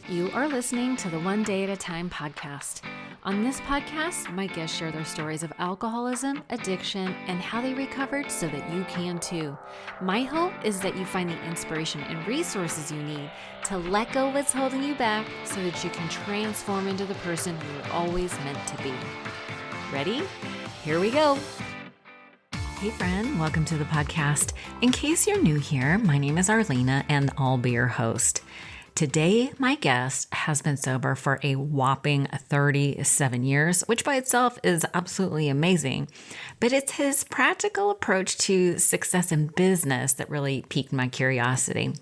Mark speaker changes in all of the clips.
Speaker 1: You are listening to the One Day at a Time podcast. On this podcast, my guests share their stories of alcoholism, addiction, and how they recovered so that you can too. My hope is that you find the inspiration and resources you need to let go of what's holding you back so that you can transform into the person you were always meant to be. Ready? Here we go. Hey friend, welcome to the podcast. In case you're new here, my name is Arlena and I'll be your host. Today, my guest has been sober for a whopping 37 years, which by itself is absolutely amazing. But it's his practical approach to success in business that really piqued my curiosity.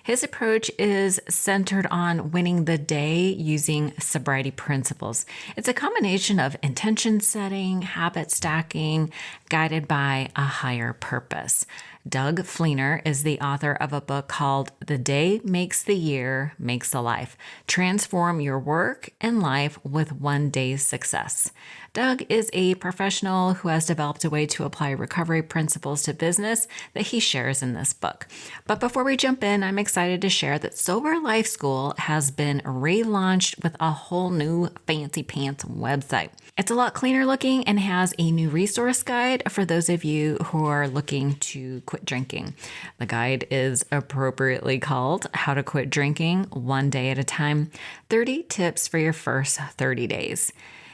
Speaker 1: His approach is centered on winning the day using sobriety principles. It's a combination of intention setting, habit stacking, guided by a higher purpose. Doug Fleener is the author of a book called The Day Makes the Year, Makes the Life. Transform your work and life with one day's success. Doug is a professional who has developed a way to apply recovery principles to business that he shares in this book. But before we jump in, I'm excited to share that Sober Life School has been relaunched with a whole new fancy pants website. It's a lot cleaner looking and has a new resource guide for those of you who are looking to quit drinking. The guide is appropriately called How to Quit Drinking One Day at a Time, 30 Tips for Your First 30 Days.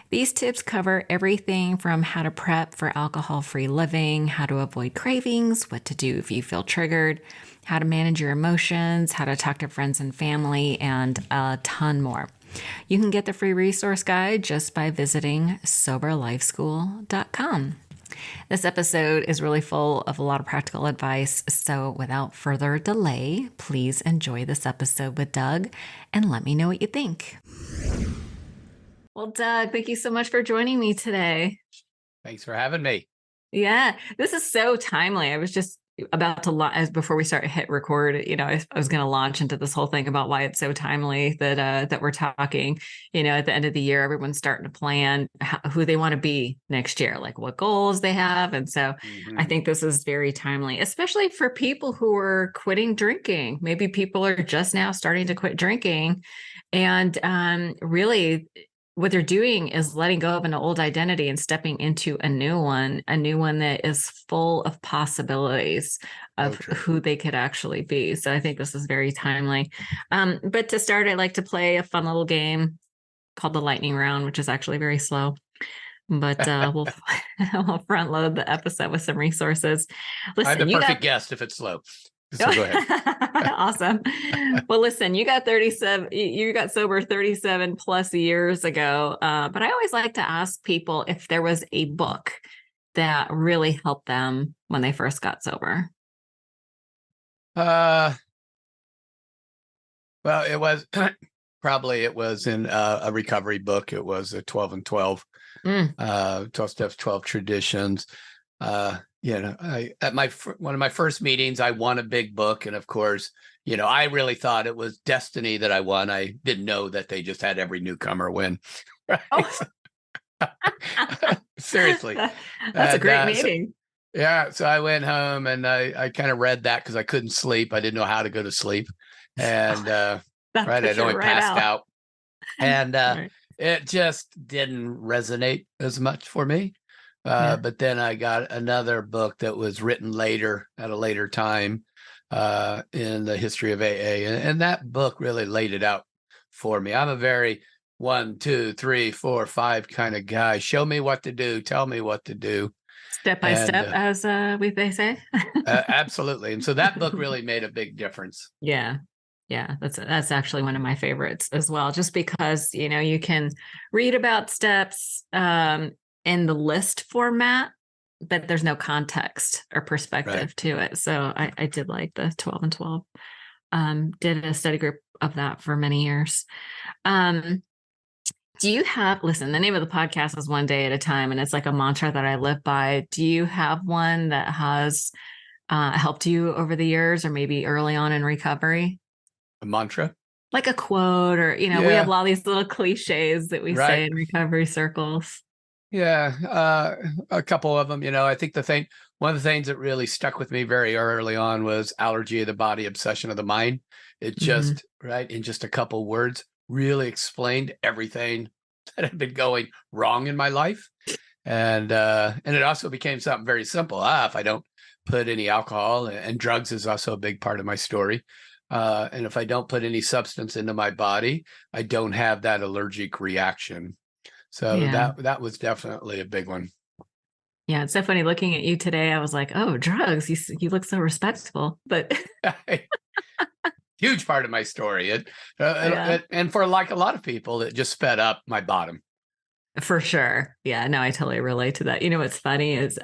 Speaker 1: These tips cover everything from how to prep for alcohol-free living, how to avoid cravings, what to do if you feel triggered, how to manage your emotions, how to talk to friends and family, and a ton more. You can get the free resource guide just by visiting soberlifeschool.com. This episode is really full of a lot of practical advice, so without further delay, please enjoy this episode with Doug and let me know what you think. Well, Doug, thank you so much for joining me today.
Speaker 2: Thanks for having me.
Speaker 1: Yeah, this is so timely. I was just about to as before we start hit record, I was going to launch into this whole thing about why it's so timely that we're talking. At the end of the year, everyone's starting to plan who they want to be next year, like what goals they have, and so I think this is very timely, especially for people who are quitting drinking. Maybe people are just now starting to quit drinking, and really, what they're doing is letting go of an old identity and stepping into a new one that is full of possibilities of who they could actually be. So I think this is very timely. But to start, I like to play a fun little game called the lightning round, which is actually very slow. But we'll front load the episode with some resources. Listen,
Speaker 2: I'm the perfect guest if it's slow. So go ahead.
Speaker 1: Awesome. Well, listen, you got sober 37 plus years ago. But I always like to ask people if there was a book that really helped them when they first got sober.
Speaker 2: Well, it was it was in a recovery book. It was a 12 and 12, 12 steps, 12 traditions. At one of my first meetings, I won a big book. And of course, I really thought it was destiny that I won. I didn't know that they just had every newcomer win. Right? Oh. Seriously.
Speaker 1: That's a great meeting.
Speaker 2: So I went home and I kind of read that because I couldn't sleep. I didn't know how to go to sleep. And I'd only passed out. And it just didn't resonate as much for me. But then I got another book that was written later at a later time in the history of AA. And that book really laid it out for me. I'm a very 1, 2, 3, 4, 5 kind of guy. Show me what to do. Tell me what to do.
Speaker 1: Step by step, as they say.
Speaker 2: Absolutely. And so that book really made a big difference.
Speaker 1: Yeah. Yeah, that's actually one of my favorites as well, just because, you can read about steps in the list format, but there's no context or perspective to it. So I did like the 12 and 12. Did a study group of that for many years. Do you have, listen, the name of the podcast is One Day at a Time, and it's like a mantra that I live by. Do you have one that has helped you over the years or maybe early on in recovery?
Speaker 2: A mantra?
Speaker 1: Like a quote or, we have a lot of these little cliches that we say in recovery circles.
Speaker 2: Yeah, a couple of them. I think one of the things that really stuck with me very early on was allergy of the body, obsession of the mind. It just, in just a couple words, really explained everything that had been going wrong in my life. And it also became something very simple. If I don't put any alcohol, and drugs is also a big part of my story. And if I don't put any substance into my body, I don't have that allergic reaction. So that was definitely a big one.
Speaker 1: Yeah, it's so funny looking at you today. I was like, oh, drugs. You look so respectable, but
Speaker 2: huge part of my story. And for like a lot of people, it just sped up my bottom.
Speaker 1: For sure. Yeah, no, I totally relate to that. You know, what's funny is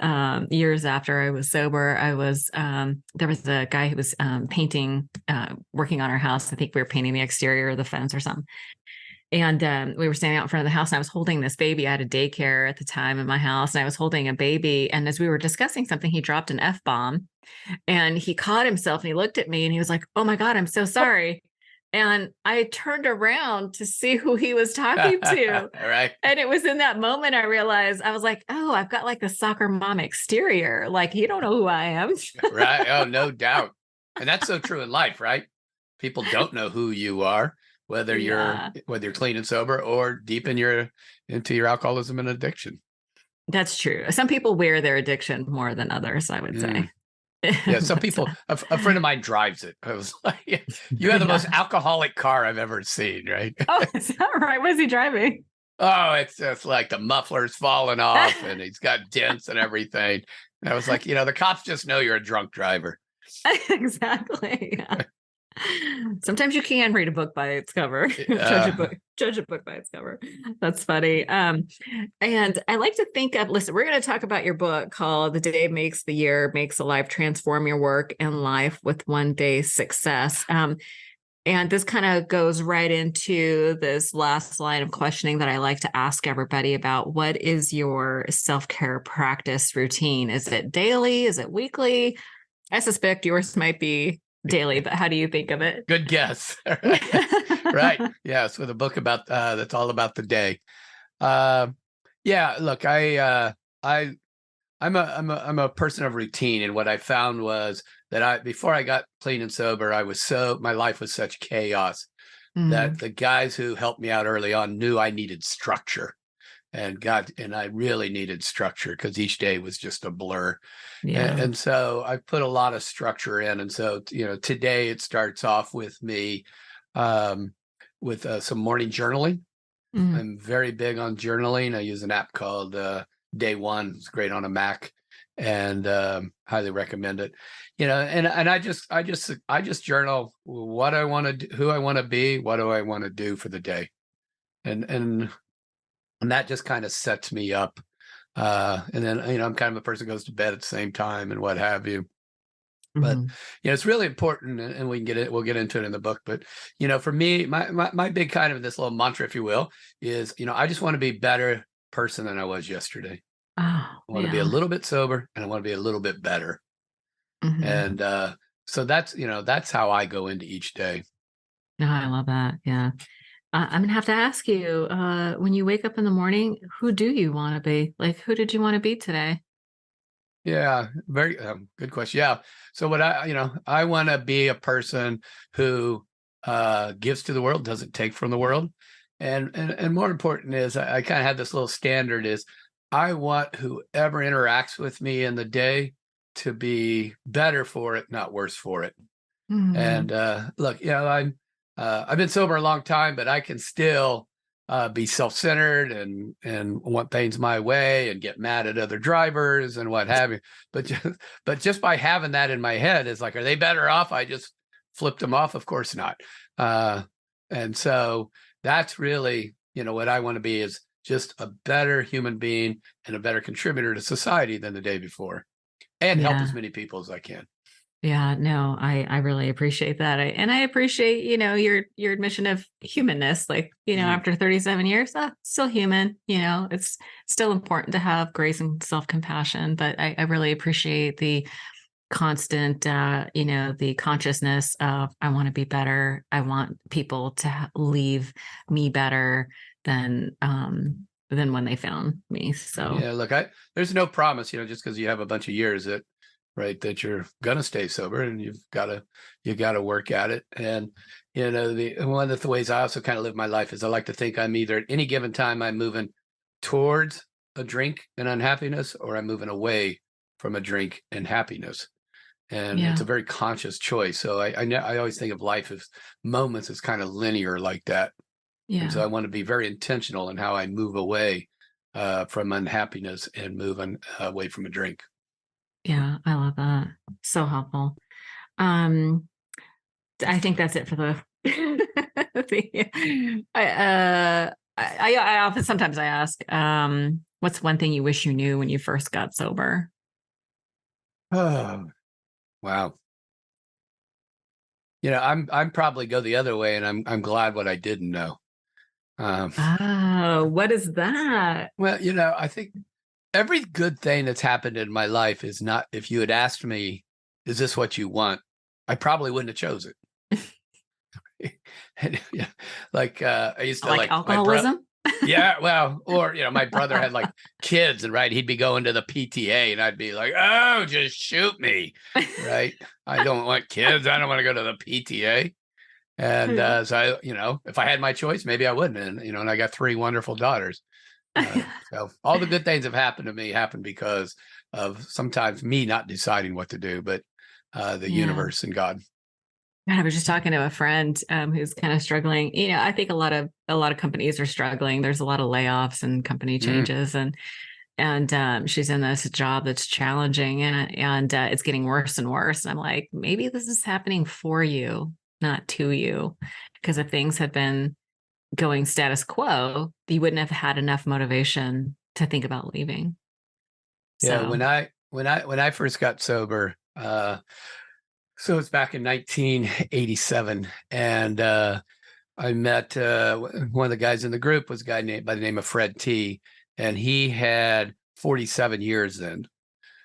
Speaker 1: years after I was sober, I was there was a guy who was painting, working on our house. I think we were painting the exterior of the fence or something. And we were standing out in front of the house, and I was holding this baby. I had a daycare at the time in my house, and I was holding a baby. And as we were discussing something, he dropped an F-bomb, and he caught himself, and he looked at me, and he was like, "Oh my God, I'm so sorry." And I turned around to see who he was talking to.
Speaker 2: Right.
Speaker 1: And it was in that moment I realized, I was like, oh, I've got like the soccer mom exterior. Like, you don't know who I am.
Speaker 2: Right. Oh, no doubt. And that's so true in life, right? People don't know who you are, whether you're clean and sober or deep into your alcoholism and addiction.
Speaker 1: That's true. Some people wear their addiction more than others, I would say.
Speaker 2: Yeah, some people, a friend of mine drives it. I was like, you have the most alcoholic car I've ever seen, right?
Speaker 1: Oh, is that right? What is he driving?
Speaker 2: Oh, it's just like the muffler's falling off and he's got dents and everything. And I was like, the cops just know you're a drunk driver.
Speaker 1: Exactly. Yeah. Sometimes you can read a book by its cover. Judge a book by its cover. That's funny. And I like to think of, listen, we're going to talk about your book called The Day Makes the Year, Makes a Life, Transform Your Work and Life with One Day Success. And this kind of goes right into this last line of questioning that I like to ask everybody about. What is your self-care practice routine? Is it daily? Is it weekly? I suspect yours might be daily, but how do you think of it?
Speaker 2: Good guess. Right. Yes. With a book about that's all about the day. Look, I'm a person of routine, and what I found was that before I got clean and sober, my life was such chaos that the guys who helped me out early on knew I needed structure. And I really needed structure because each day was just a blur. Yeah. And so I put a lot of structure in. And so, today it starts off with me with some morning journaling. I'm very big on journaling. I use an app called Day One. It's great on a Mac, and highly recommend it. And I just journal what I want to do, who I want to be, what do I want to do for the day. And that just kind of sets me up. And then, I'm kind of a person who goes to bed at the same time and what have you. But, it's really important, and we'll get into it in the book. But, for me, my big kind of this little mantra, if you will, is, I just want to be a better person than I was yesterday. I want to be a little bit sober, and I want to be a little bit better. And so that's how I go into each day.
Speaker 1: Oh, I love that. Yeah. I'm going to have to ask you, when you wake up in the morning, who do you want to be? Like, who did you want to be today?
Speaker 2: Yeah, very good question. Yeah. So what I want to be a person who gives to the world, doesn't take from the world. And more important is I kind of have this little standard is I want whoever interacts with me in the day to be better for it, not worse for it. And look, I've been sober a long time, but I can still be self-centered and want things my way and get mad at other drivers and what have you. But just by having that in my head is like, are they better off? I just flipped them off. Of course not. And so that's really, what I want to be is just a better human being and a better contributor to society than the day before, and help as many people as I can.
Speaker 1: Yeah, no, I really appreciate that. I appreciate, your admission of humanness, like, after 37 years, still human, it's still important to have grace and self-compassion, but I really appreciate the constant, the consciousness of, I want to be better. I want people to leave me better than when they found me. So
Speaker 2: yeah, look, there's no promise, just because you have a bunch of years that right? That you're going to stay sober, and you got to work at it. And, one of the ways I also kind of live my life is I like to think I'm either at any given time, I'm moving towards a drink and unhappiness, or I'm moving away from a drink and happiness. And it's a very conscious choice. So I always think of life as moments as kind of linear like that. Yeah. And so I want to be very intentional in how I move away from unhappiness and move away from a drink.
Speaker 1: Yeah, I love that. So helpful. I think that's it for the. I often sometimes I ask, what's one thing you wish you knew when you first got sober?
Speaker 2: Oh, wow. I'm probably go the other way, and I'm glad what I didn't know.
Speaker 1: What is that?
Speaker 2: Well, I think every good thing that's happened in my life is not, if you had asked me, is this what you want? I probably wouldn't have chose it. Like I used to like
Speaker 1: alcoholism.
Speaker 2: Yeah, well, or my brother had like kids, and right, he'd be going to the PTA, and I'd be like, oh, just shoot me, right? I don't want kids. I don't want to go to the PTA. And so I, if I had my choice, maybe I wouldn't. And I got 3 wonderful daughters. So all the good things have happened to me happened because of sometimes me not deciding what to do, but the universe and God.
Speaker 1: I was just talking to a friend who's kind of struggling. I think a lot of companies are struggling. There's a lot of layoffs and company changes, and she's in this job that's challenging, and it's getting worse and worse. And I'm like, maybe this is happening for you, not to you, because if things had been going status quo, you wouldn't have had enough motivation to think about leaving.
Speaker 2: Yeah, so when I first got sober. So it's back in 1987, and I met one of the guys in the group was a guy named by the name of Fred T, and he had 47 years then.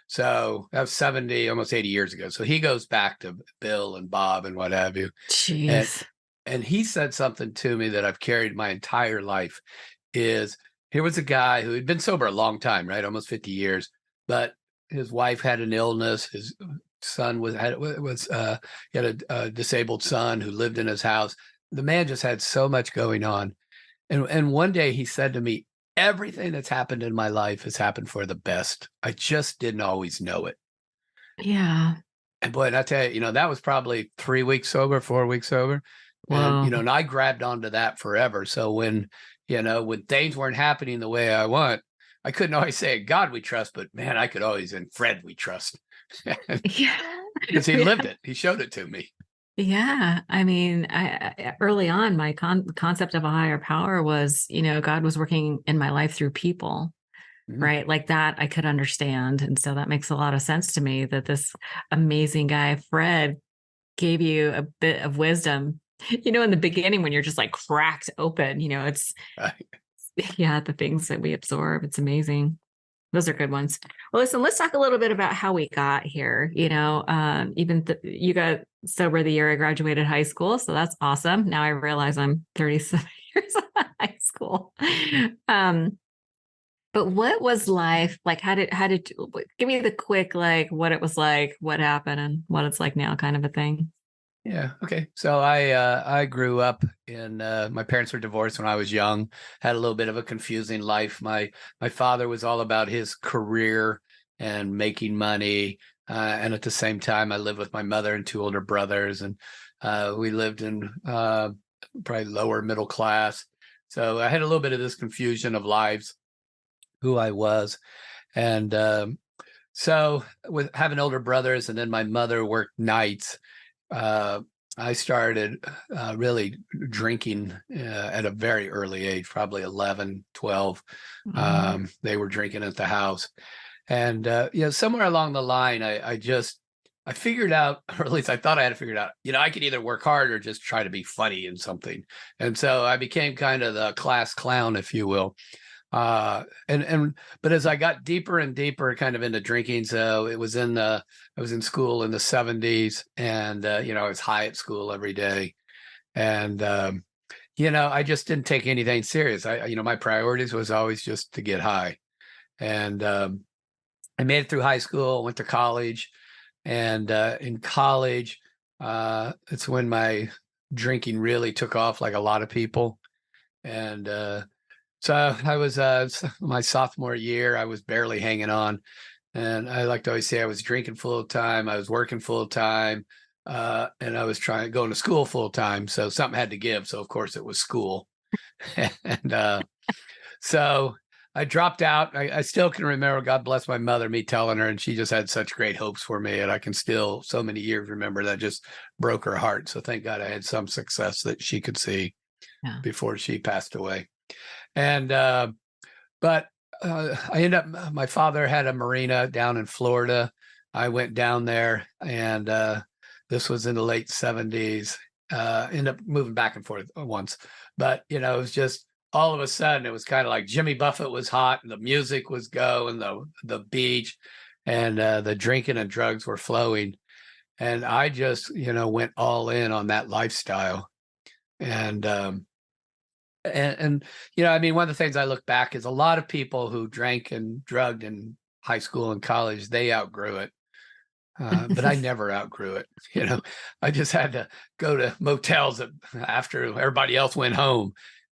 Speaker 2: So that was 70, almost 80 years ago. So he goes back to Bill and Bob and what have you.
Speaker 1: Jeez.
Speaker 2: And he said something to me that I've carried my entire life is, here was a guy who had been sober a long time, right? Almost 50 years, but his wife had an illness. His son he had a disabled son who lived in his house. The man just had so much going on. And one day he said to me, everything that's happened in my life has happened for the best. I just didn't always know it.
Speaker 1: Yeah.
Speaker 2: And boy, and I tell you, that was probably 3 weeks sober, 4 weeks sober.
Speaker 1: Wow.
Speaker 2: And, and I grabbed onto that forever. So when things weren't happening the way I want, I couldn't always say, God we trust, but man, I could always, and Fred we trust.
Speaker 1: Yeah.
Speaker 2: Because he lived it. He showed it to me.
Speaker 1: Yeah. I mean, I early on, my concept of a higher power was, God was working in my life through people, right? Like that I could understand. And so that makes a lot of sense to me that this amazing guy, Fred, gave you a bit of wisdom, in the beginning when you're just like cracked open, it's, yeah, the things that we absorb. It's amazing. Those are good ones. Well, listen, let's talk a little bit about how we got here. You got sober the year I graduated high school. So that's awesome. Now I realize I'm 37 years out of high school. But what was life like? How did give me the quick, like what it was like, what happened and what it's like now kind of a thing.
Speaker 2: Yeah. Okay. So I grew up in my parents were divorced when I was young. Had a little bit of a confusing life. My father was all about his career and making money, and at the same time, I lived with my mother and 2 older brothers, and we lived in probably lower middle class. So I had a little bit of this confusion of lives, who I was, and so with having older brothers, and then my mother worked nights. I started really drinking at a very early age, probably 11, 12. They were drinking at the house. And, somewhere along the line, I figured out, or at least I thought I had figured out, I could either work hard or just try to be funny in something. And so I became kind of the class clown, if you will. But as I got deeper and deeper kind of into drinking, so I was in school in the 70s, and I was high at school every day, and I just didn't take anything serious. My priorities was always just to get high, and I made it through high school, went to college, And in college, it's when my drinking really took off, like a lot of people. And so I was my sophomore year, I was barely hanging on. And I like to always say I was drinking full time, I was working full time, and I was going to school full time. So something had to give. So of course it was school. And so I dropped out. I still can remember, God bless my mother, me telling her, and she just had such great hopes for me. And I can still, so many years, remember that just broke her heart. So thank God I had some success that she could see before she passed away. And, but I ended up, my father had a marina down in Florida. I went down there, and this was in the late 70s. Ended up moving back and forth once, but it was just, all of a sudden, it was kind of like Jimmy Buffett was hot, and the music was going, the beach, and the drinking and drugs were flowing. And I just, went all in on that lifestyle. And I mean, one of the things I look back is a lot of people who drank and drugged in high school and college, they outgrew it. But I never outgrew it. I just had to go to motels after everybody else went home.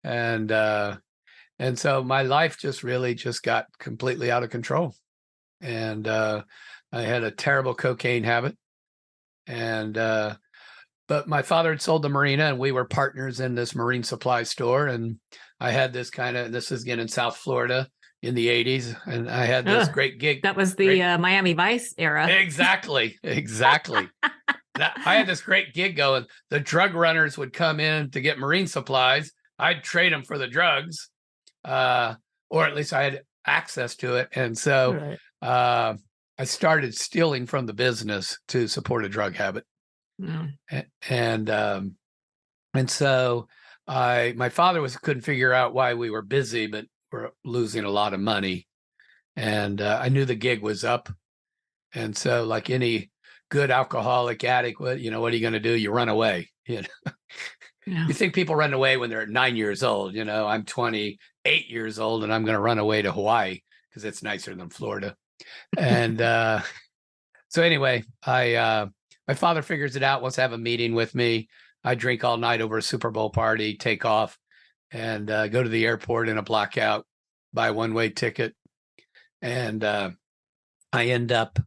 Speaker 2: And so my life just really just got completely out of control. And I had a terrible cocaine habit. And but my father had sold the marina, and we were partners in this marine supply store. And I had this this is again in South Florida in the 80s. And I had this great gig.
Speaker 3: That was the Miami Vice era.
Speaker 2: Exactly. I had this great gig going. The drug runners would come in to get marine supplies. I'd trade them for the drugs, or at least I had access to it. And so I started stealing from the business to support a drug habit. And so my father couldn't figure out why we were busy, but we're losing a lot of money. And I knew the gig was up. And so, like any good alcoholic addict, what are you going to do? You run away. You think people run away when they're 9 years old. I'm 28 years old, and I'm going to run away to Hawaii because it's nicer than Florida. And so anyway, my father figures it out, wants to have a meeting with me. I drink all night over a Super Bowl party, take off, and go to the airport in a blackout, buy a one-way ticket. And I end up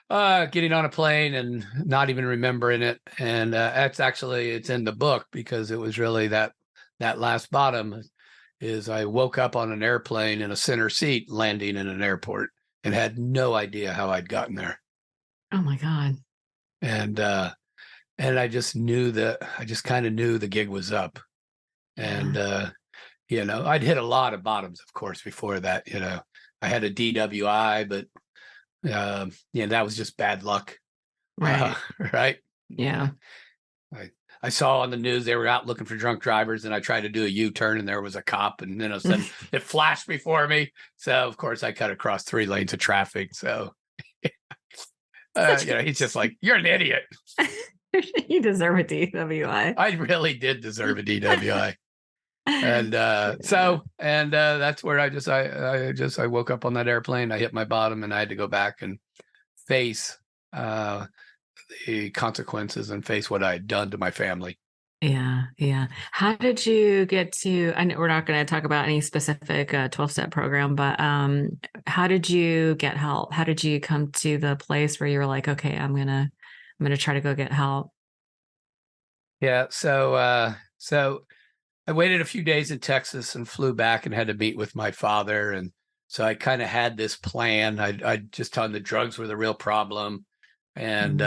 Speaker 2: getting on a plane and not even remembering it. And it's in the book, because it was really that last bottom is I woke up on an airplane in a center seat landing in an airport and had no idea how I'd gotten there.
Speaker 3: Oh my God.
Speaker 2: And I just kind of knew the gig was up. And I'd hit a lot of bottoms, of course, before that. I had a DWI, but that was just bad luck.
Speaker 3: Right.
Speaker 2: Right.
Speaker 3: Yeah.
Speaker 2: I saw on the news they were out looking for drunk drivers, and I tried to do a U-turn, and there was a cop, and then it flashed before me. So of course I cut across 3 lanes of traffic. So he's just like, you're an idiot.
Speaker 3: You deserve a DWI.
Speaker 2: I really did deserve a DWI. And that's where I woke up on that airplane. I hit my bottom, and I had to go back and face the consequences and face what I had done to my family.
Speaker 3: Yeah. How did you get to, I know we're not going to talk about any specific 12-step program, but how did you get help? How did you come to the place where you were like, okay, I'm going to try to go get help?
Speaker 2: Yeah. So I waited a few days in Texas and flew back and had to meet with my father. And so I kind of had this plan. I just told him the drugs were the real problem. And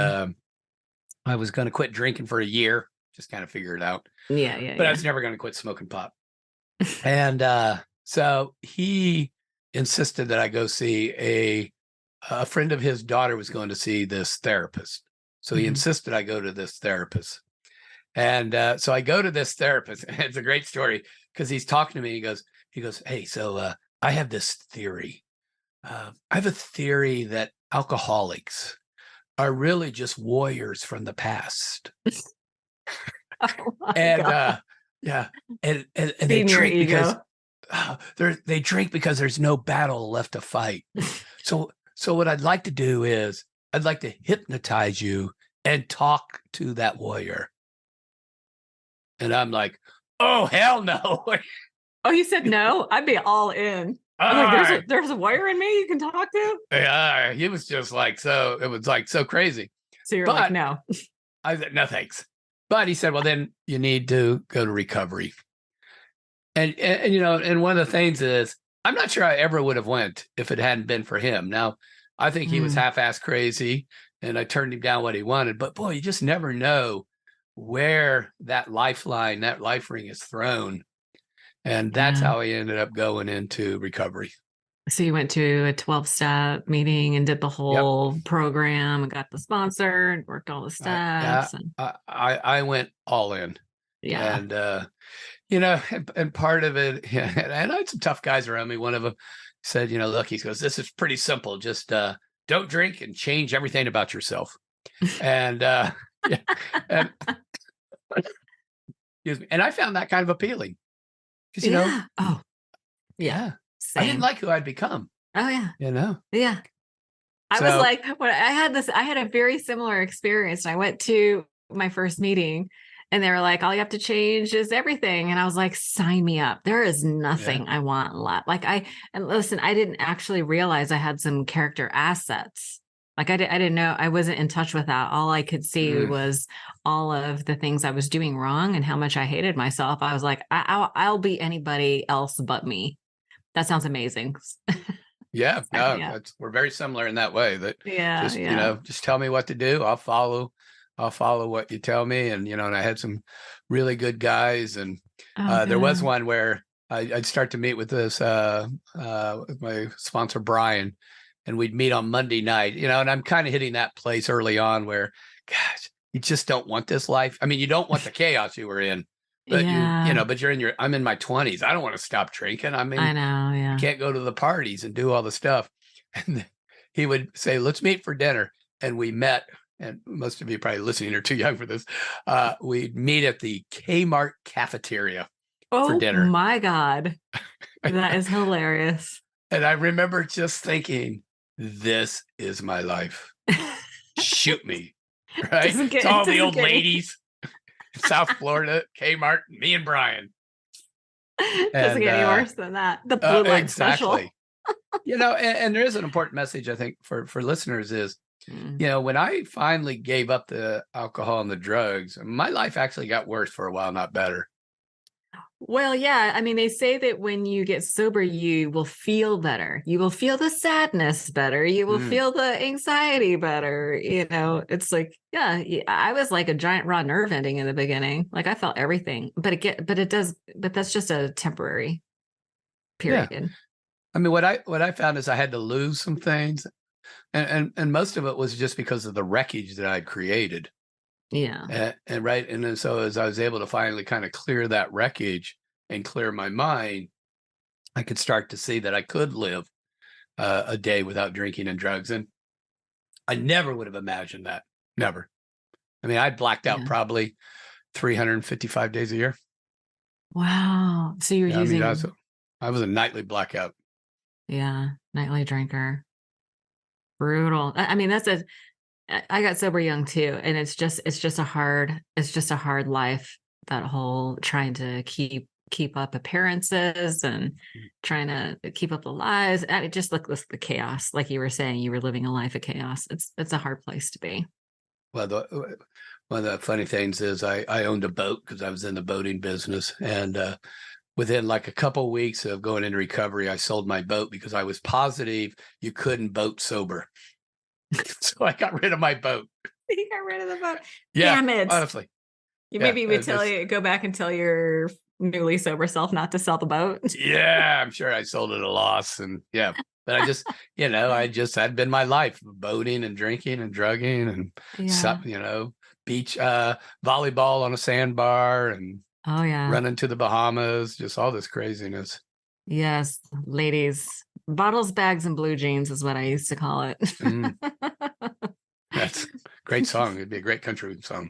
Speaker 2: I was going to quit drinking for a year, just kind of figure it out.
Speaker 3: Yeah.
Speaker 2: But I was never going to quit smoking pot. And so he insisted that I go see a friend of his daughter was going to see this therapist. So he insisted I go to this therapist. And so I go to this therapist. It's a great story, because he's talking to me. He goes, hey, so I have this theory. I have a theory that alcoholics are really just warriors from the past. And they drink because they drink because there's no battle left to fight. So what I'd like to do is I'd like to hypnotize you and talk to that warrior. And I'm like, oh, hell no.
Speaker 3: Oh, you said no? I'd be all in. I'm like, there's a warrior in me you can talk to?
Speaker 2: Yeah, he was just like, it was like so crazy.
Speaker 3: So you're like, no.
Speaker 2: I said, no, thanks. But he said, well, then you need to go to recovery. And and one of the things is, I'm not sure I ever would have went if it hadn't been for him. Now, I think he was half-ass crazy, and I turned him down what he wanted. But boy, you just never know where that lifeline, that life ring is thrown. And that's how I ended up going into recovery.
Speaker 3: So you went to a 12-step meeting and did the whole program and got the sponsor and worked all the steps.
Speaker 2: I went all in.
Speaker 3: Yeah.
Speaker 2: And, and part of it, and I had some tough guys around me. One of them said, look, he goes, this is pretty simple. Just don't drink and change everything about yourself. And, and excuse me. And I found that kind of appealing. Because,
Speaker 3: oh, yeah.
Speaker 2: I didn't like who I'd become.
Speaker 3: Oh, yeah.
Speaker 2: Yeah.
Speaker 3: I was like, when I had a very similar experience. I went to my first meeting and they were like, all you have to change is everything. And I was like, sign me up. There is nothing I want left. And listen, I didn't actually realize I had some character assets. Like I didn't know, I wasn't in touch with that. All I could see was all of the things I was doing wrong and how much I hated myself. I was like, I'll be anybody else but me. That sounds amazing.
Speaker 2: Yeah, we're very similar in that way. That just tell me what to do. I'll follow what you tell me. And and I had some really good guys. And there was one where I'd start to meet with this with my sponsor Brian, and we'd meet on Monday night. And I'm kind of hitting that place early on where, gosh, you just don't want this life. I mean, you don't want the chaos you were in. But but I'm in my 20s. I don't want to stop drinking. I mean,
Speaker 3: I know,
Speaker 2: I can't go to the parties and do all the stuff. And he would say, let's meet for dinner. And we met, and most of you probably listening are too young for this. We'd meet at the Kmart cafeteria for dinner.
Speaker 3: Oh my God. That is hilarious.
Speaker 2: And I remember just thinking, this is my life. Shoot me. Right? It's all the old ladies. South Florida, Kmart, me and Brian.
Speaker 3: Doesn't get any worse than that. The blue light special.
Speaker 2: And there is an important message, I think, for listeners is, when I finally gave up the alcohol and the drugs, my life actually got worse for a while, not better.
Speaker 3: Well, yeah. I mean, they say that when you get sober, you will feel better. You will feel the sadness better. You will feel the anxiety better. It's like, I was like a giant raw nerve ending in the beginning. Like I felt everything, but that's just a temporary period.
Speaker 2: Yeah. I mean, what I found is I had to lose some things, and most of it was just because of the wreckage that I'd created.
Speaker 3: Yeah.
Speaker 2: And right. And then so as I was able to finally kind of clear that wreckage and clear my mind, I could start to see that I could live a day without drinking and drugs. And I never would have imagined that. Never. I mean, I blacked out probably 355 days a year.
Speaker 3: Wow. So you're using...
Speaker 2: I was a nightly blackout.
Speaker 3: Yeah. Nightly drinker. Brutal. I mean, I got sober young too. And it's just a hard life, that whole trying to keep up appearances and trying to keep up the lies. And it just looked like the chaos. Like you were saying, you were living a life of chaos. It's a hard place to be.
Speaker 2: Well, one of the funny things is I owned a boat because I was in the boating business. And within like a couple of weeks of going into recovery, I sold my boat because I was positive you couldn't boat sober. So I got rid of my boat.
Speaker 3: You got rid of the boat.
Speaker 2: Yeah,
Speaker 3: damn it.
Speaker 2: Honestly.
Speaker 3: Maybe you would go back and tell your newly sober self not to sell the boat.
Speaker 2: Yeah, I'm sure I sold it at a loss. And but I just, had been my life, boating and drinking and drugging and beach volleyball on a sandbar and running to the Bahamas, just all this craziness.
Speaker 3: Yes, ladies. Bottles, bags, and blue jeans is what I used to call it.
Speaker 2: That's a great song. It'd be a great country song.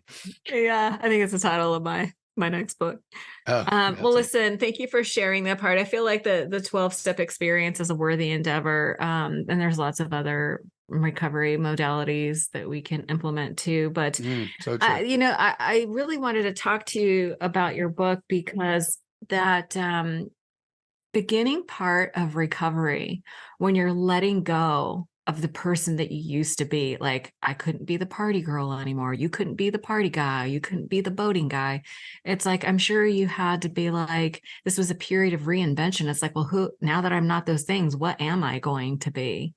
Speaker 3: Yeah, I think it's the title of my next book. Well, listen, thank you for sharing that part. I feel like the 12-step experience is a worthy endeavor. And there's lots of other recovery modalities that we can implement too. But,
Speaker 2: so true.
Speaker 3: I really wanted to talk to you about your book because that beginning part of recovery, when you're letting go of the person that you used to be, like, I couldn't be the party girl anymore. You couldn't be the party guy. You couldn't be the boating guy. It's like, I'm sure you had to be like, this was a period of reinvention. It's like, well, now that I'm not those things, what am I going to be?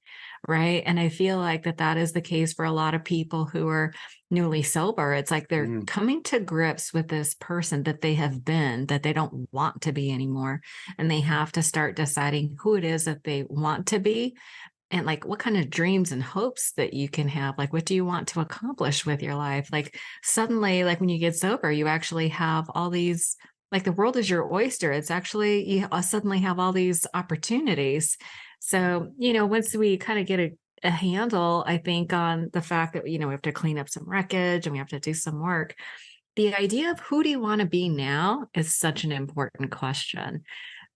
Speaker 3: Right. And I feel like that is the case for a lot of people who are newly sober. It's like they're coming to grips with this person that they have been, that they don't want to be anymore. And they have to start deciding who it is that they want to be, and like what kind of dreams and hopes that you can have. Like, what do you want to accomplish with your life? Like, suddenly, like when you get sober, you actually have all these, like, the world is your oyster. It's actually, you suddenly have all these opportunities. So, once we kind of get a handle, I think, on the fact that, we have to clean up some wreckage and we have to do some work, the idea of who do you want to be now is such an important question.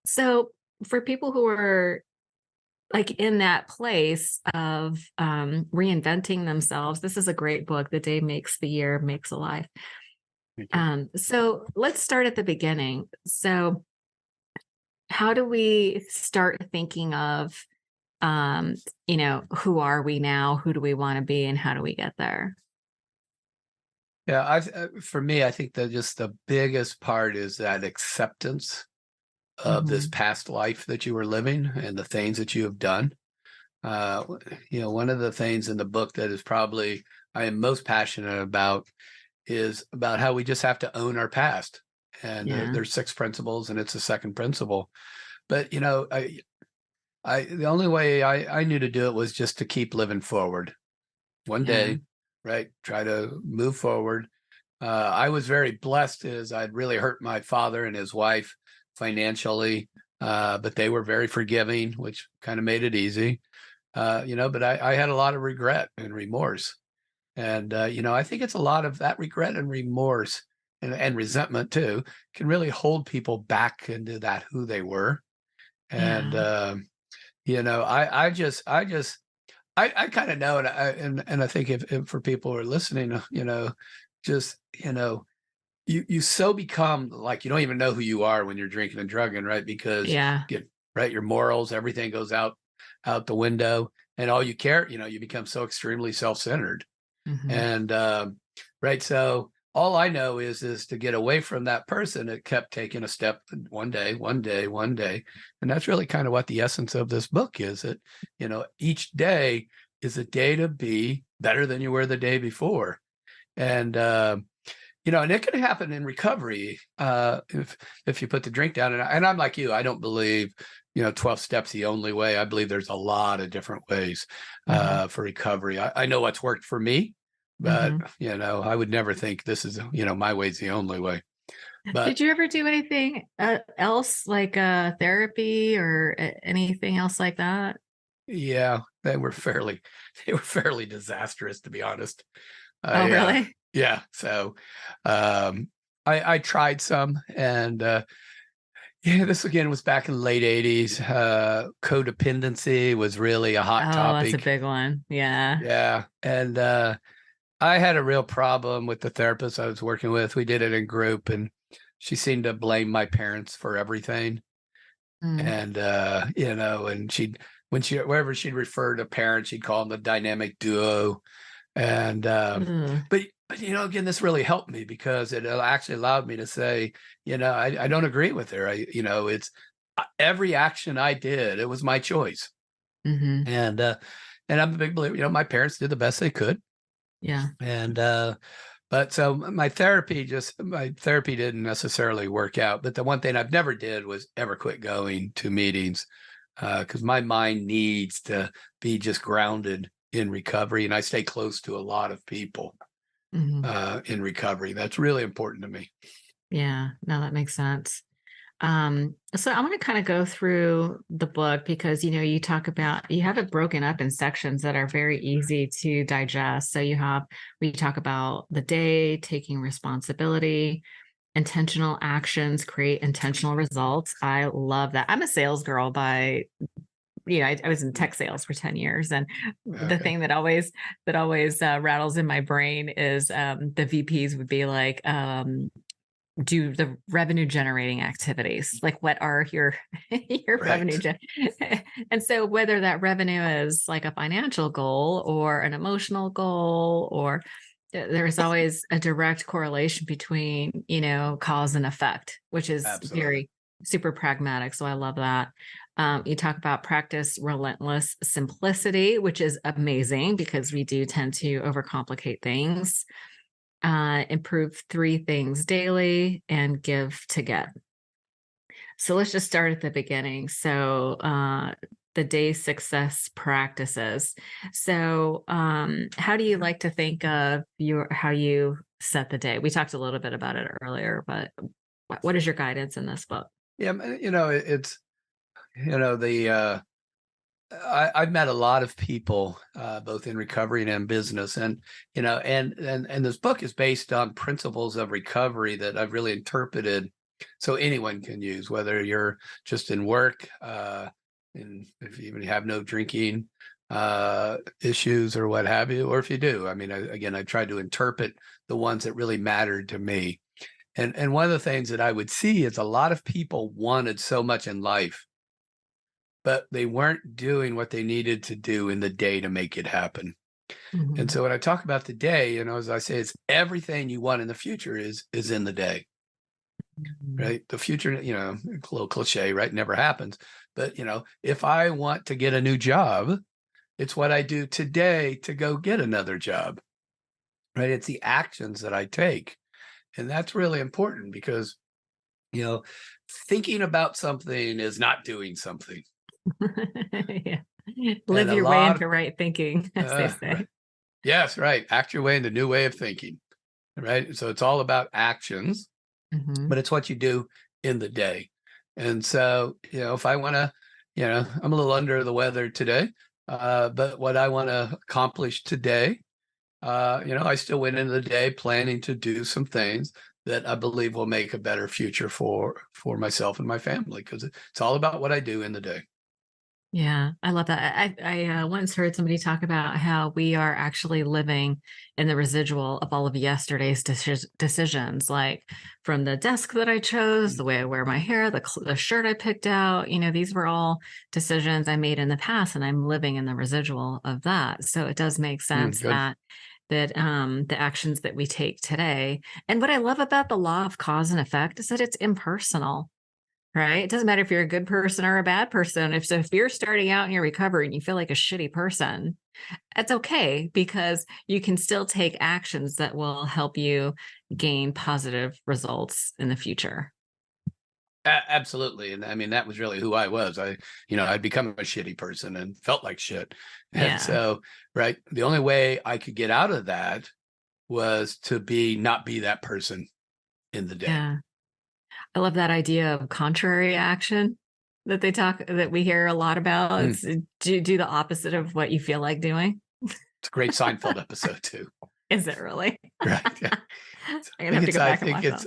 Speaker 3: So for people who are like in that place of reinventing themselves, this is a great book. The Day Makes the Year Makes a Life. So let's start at the beginning. So how do we start thinking of, who are we now? Who do we want to be? And how do we get there?
Speaker 2: Yeah, for me, I think that just the biggest part is that acceptance of this past life that you were living and the things that you have done. One of the things in the book that is probably I am most passionate about is about how we just have to own our past. And there's 6 principles, and it's the second principle. But the only way I knew to do it was just to keep living forward. One day, right? Try to move forward. I was very blessed as I'd really hurt my father and his wife financially, but they were very forgiving, which kind of made it easy. But I had a lot of regret and remorse. And, I think it's a lot of that regret and remorse and resentment too, can really hold people back into that who they were. And, I kind of know, and I think if for people who are listening, you so become like, you don't even know who you are when you're drinking and drugging, right? Because your morals, everything goes out the window, and all you care, you become so extremely self-centered. And, right. So all I know is to get away from that person. It kept taking a step one day. And that's really kind of what the essence of this book is. That, each day is a day to be better than you were the day before. And, and it can happen in recovery if you put the drink down. And I'm like you, I don't believe, 12 steps the only way. I believe there's a lot of different ways for recovery. I know what's worked for me, but, I would never think this is, my way's the only way. But
Speaker 3: did you ever do anything else like therapy or anything else like that?
Speaker 2: Yeah, they were fairly disastrous, to be honest.
Speaker 3: Really?
Speaker 2: Yeah. So I tried some, and this again was back in the late 80s. Codependency was really a hot topic.
Speaker 3: That's a big one. Yeah.
Speaker 2: Yeah. And I had a real problem with the therapist I was working with. We did it in group, and she seemed to blame my parents for everything. And, and wherever she'd refer to parents, she'd call them the dynamic duo. And, but again, this really helped me because it actually allowed me to say, I don't agree with her. It's every action I did, it was my choice. And I'm a big believer, my parents did the best they could.
Speaker 3: Yeah.
Speaker 2: And, but so my therapy didn't necessarily work out. But the one thing I've never did was ever quit going to meetings because my mind needs to be just grounded in recovery. And I stay close to a lot of people in recovery. That's really important to me.
Speaker 3: Yeah, no, that makes sense. So I'm going to kind of go through the book because, you talk about, you have it broken up in sections that are very easy to digest. So we talk about the day, taking responsibility, intentional actions, create intentional results. I love that. I'm a sales girl by I was in tech sales for 10 years. And the thing that always rattles in my brain is the VPs would be like, do the revenue generating activities. Like, what are your revenue? And so whether that revenue is like a financial goal or an emotional goal, or there's always a direct correlation between, cause and effect, which is very super pragmatic. So I love that. You talk about practice relentless simplicity, which is amazing because we do tend to overcomplicate things. Improve 3 things daily, and give to get. So let's just start at the beginning. So the day success practices. So how do you like to think of how you set the day? We talked a little bit about it earlier, but what is your guidance in this book?
Speaker 2: Yeah, it's I've met a lot of people, both in recovery and in business, and and this book is based on principles of recovery that I've really interpreted, so anyone can use, whether you're just in work, and if you even have no drinking issues or what have you, or if you do. I mean, I tried to interpret the ones that really mattered to me, and one of the things that I would see is a lot of people wanted so much in life, but they weren't doing what they needed to do in the day to make it happen. Mm-hmm. And so when I talk about the day, as I say, it's everything you want in the future is in the day, mm-hmm. Right? The future, a little cliche, right? Never happens. But, if I want to get a new job, it's what I do today to go get another job, right? It's the actions that I take. And that's really important because, thinking about something is not doing something.
Speaker 3: Yeah. Live your way into right thinking, as they say.
Speaker 2: Right. Yes, right. Act your way into new way of thinking. Right. So it's all about actions, mm-hmm. but it's what you do in the day. And so, if I want to, I'm a little under the weather today, but what I want to accomplish today, I still went into the day planning to do some things that I believe will make a better future for myself and my family, because it's all about what I do in the day.
Speaker 3: Yeah, I love that. I once heard somebody talk about how we are actually living in the residual of all of yesterday's decisions, like from the desk that I chose, the way I wear my hair, the shirt I picked out. These were all decisions I made in the past, and I'm living in the residual of that. So it does make sense that the actions that we take today. And what I love about the law of cause and effect is that it's impersonal. Right. It doesn't matter if you're a good person or a bad person. If you're starting out in your recovery and you feel like a shitty person, that's okay, because you can still take actions that will help you gain positive results in the future.
Speaker 2: Absolutely. And I mean, that was really who I was. I'd become a shitty person and felt like shit. And so, right, the only way I could get out of that was to not be that person in the day.
Speaker 3: Yeah. I love that idea of contrary action that we hear a lot about. It's do the opposite of what you feel like doing.
Speaker 2: It's a great Seinfeld episode too.
Speaker 3: Is it really?
Speaker 2: Right. Yeah.
Speaker 3: I think
Speaker 2: it's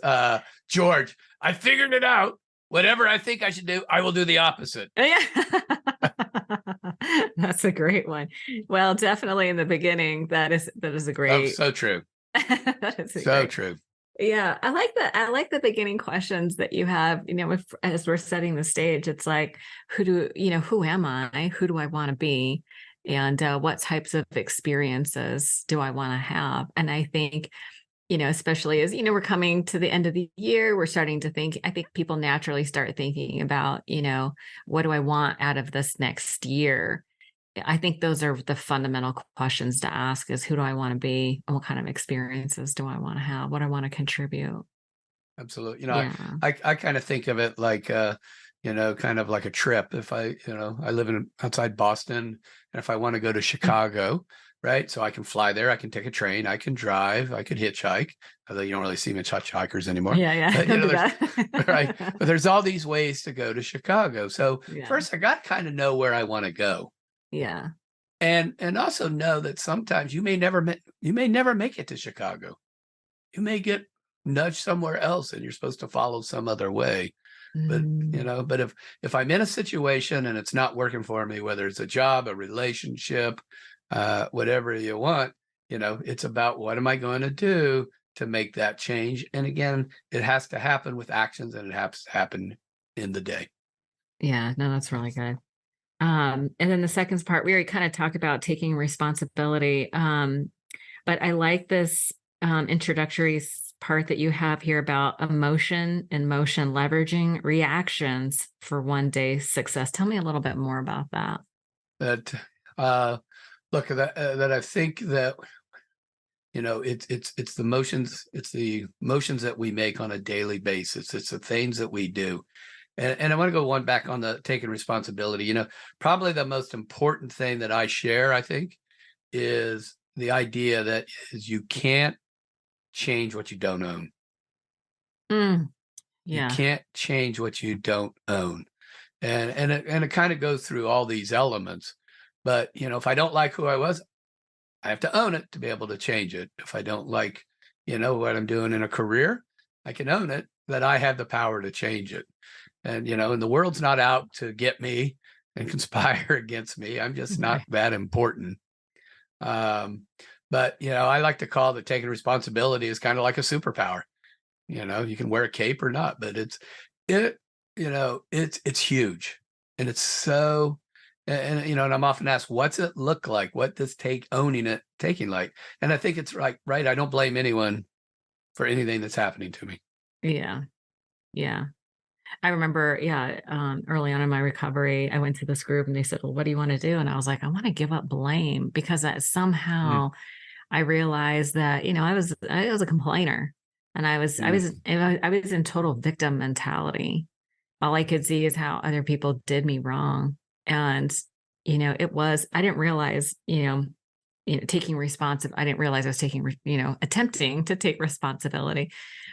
Speaker 2: George. I figured it out. Whatever I think I should do, I will do the opposite.
Speaker 3: Yeah. That's a great one. Well, definitely in the beginning, that is a great.
Speaker 2: So true.
Speaker 3: That is
Speaker 2: so true.
Speaker 3: Yeah, I like the beginning questions that you have. As we're setting the stage, it's like, who am I? Who do I want to be? And what types of experiences do I want to have? And I think, especially as we're coming to the end of the year, we're starting to think. I think people naturally start thinking about, what do I want out of this next year? I think those are the fundamental questions to ask: is who do I want to be, and what kind of experiences do I want to have? What I want to contribute.
Speaker 2: Absolutely. I kind of think of it like, kind of like a trip. If I live outside Boston, and if I want to go to Chicago, right? So I can fly there, I can take a train, I can drive, I could hitchhike, although you don't really see much hitchhikers anymore.
Speaker 3: Yeah.
Speaker 2: But, right. But there's all these ways to go to Chicago. So first I got to kind of know where I want to go.
Speaker 3: Yeah.
Speaker 2: And also know that sometimes you may never make it to Chicago. You may get nudged somewhere else and you're supposed to follow some other way. But, but if I'm in a situation and it's not working for me, whether it's a job, a relationship, whatever you want, it's about what am I going to do to make that change? And again, it has to happen with actions, and it has to happen in the day.
Speaker 3: Yeah, no, that's really good. And then the second part, we already kind of talked about taking responsibility. But I like this introductory part that you have here about emotion and motion, leveraging reactions for one day success. Tell me a little bit more about that.
Speaker 2: That that I think that it's the motions that we make on a daily basis. It's the things that we do. And I want to go one back on the taking responsibility. Probably the most important thing that I share, I think, is the idea that is you can't change what you don't own.
Speaker 3: Yeah.
Speaker 2: You can't change what you don't own. And it kind of goes through all these elements. But, if I don't like who I was, I have to own it to be able to change it. If I don't like, what I'm doing in a career, I can own it, that I have the power to change it. And, and the world's not out to get me and conspire against me. I'm just not that important. But, I like to call that taking responsibility is kind of like a superpower. You can wear a cape or not, but it's huge. And it's so, and I'm often asked, what's it look like? What does taking like? And I think it's right. I don't blame anyone for anything that's happening to me.
Speaker 3: Yeah. Yeah. I remember, early on in my recovery, I went to this group and they said, well, what do you want to do? And I was like, I want to give up blame, because somehow I realized that, I was a complainer, and I was in total victim mentality. All I could see is how other people did me wrong. And, I didn't realize, taking I didn't realize I was attempting to take responsibility.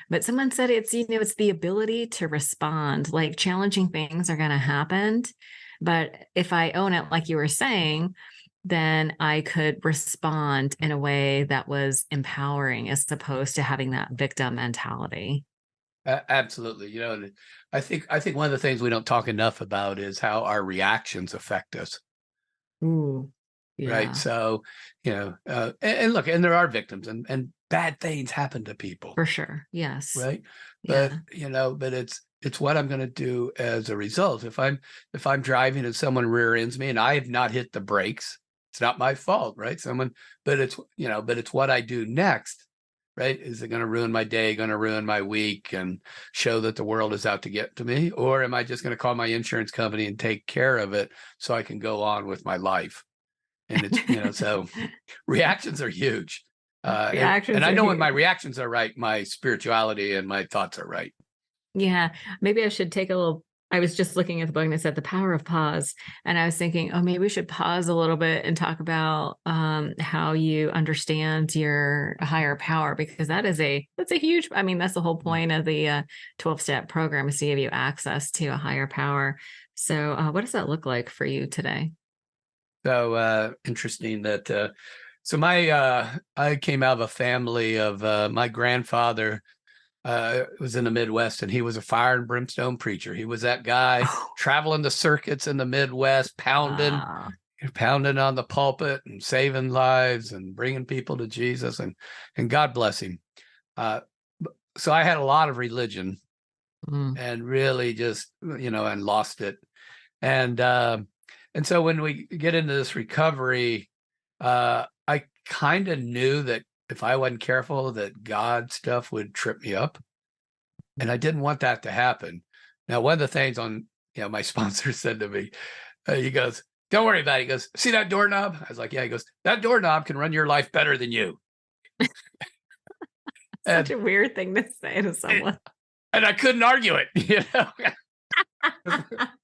Speaker 3: But someone said it's the ability to respond. Like, challenging things are going to happen, but if I own it, like you were saying, then I could respond in a way that was empowering, as opposed to having that victim mentality.
Speaker 2: Absolutely. I think one of the things we don't talk enough about is how our reactions affect us.
Speaker 3: Ooh, yeah.
Speaker 2: Right. So, and look, and there are victims, and bad things happen to people.
Speaker 3: For sure. Yes.
Speaker 2: Right. But, but it's what I'm going to do as a result. If I'm driving and someone rear ends me and I have not hit the brakes, it's not my fault. Right. But it's what I do next. Right. Is it going to ruin my day, going to ruin my week, and show that the world is out to get to me? Or am I just going to call my insurance company and take care of it so I can go on with my life? And it's, so reactions are huge. And I know when my reactions are right, my spirituality and my thoughts are right.
Speaker 3: Yeah. Maybe I should take I was just looking at the book and it said The Power of Pause. And I was thinking, maybe we should pause a little bit and talk about how you understand your higher power, because that's a huge, that's the whole point of the 12-step program, is to give you access to a higher power. So what does that look like for you today?
Speaker 2: So interesting that, so I came out of a family of, my grandfather was in the Midwest, and he was a fire and brimstone preacher. He was that guy traveling the circuits in the Midwest, pounding on the pulpit and saving lives and bringing people to Jesus, and God bless him. So I had a lot of religion and really just, and lost it. And so when we get into this recovery, I kind of knew that if I wasn't careful, that God stuff would trip me up. And I didn't want that to happen. Now, one of the things my sponsor said to me, he goes, don't worry about it. He goes, see that doorknob? I was like, yeah. He goes, that doorknob can run your life better than you.
Speaker 3: Such a weird thing to say to someone.
Speaker 2: And I couldn't argue it,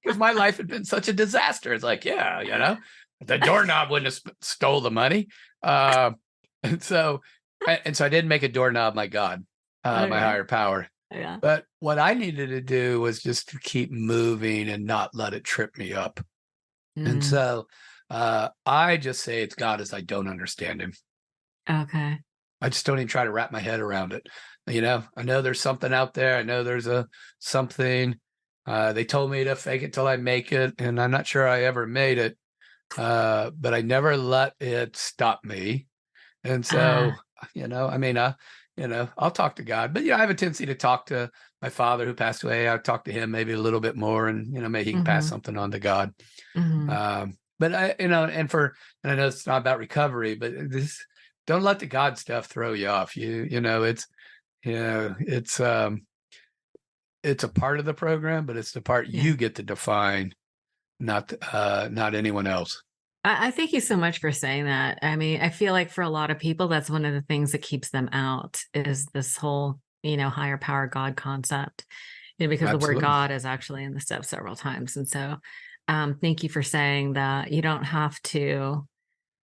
Speaker 2: because my life had been such a disaster. It's like, yeah, the doorknob wouldn't have stole the money. And so I didn't make a doorknob my God, my higher power.
Speaker 3: Yeah.
Speaker 2: But what I needed to do was just to keep moving and not let it trip me up. And so I just say it's God as I don't understand him.
Speaker 3: Okay.
Speaker 2: I just don't even try to wrap my head around it. I know there's something out there. I know there's something, They told me to fake it till I make it, and I'm not sure I ever made it. But I never let it stop me. And so, I mean, I'll talk to God, but I have a tendency to talk to my father who passed away. I'll talk to him maybe a little bit more, and maybe he can pass something on to God. But and I know it's not about recovery, but don't let the God stuff throw you off. It's a part of the program, but it's the part you get to define, not anyone else.
Speaker 3: I thank you so much for saying that. I mean, I feel like for a lot of people, that's one of the things that keeps them out is this whole, higher power God concept, because the word God is actually in the steps several times. And so thank you for saying that you don't have to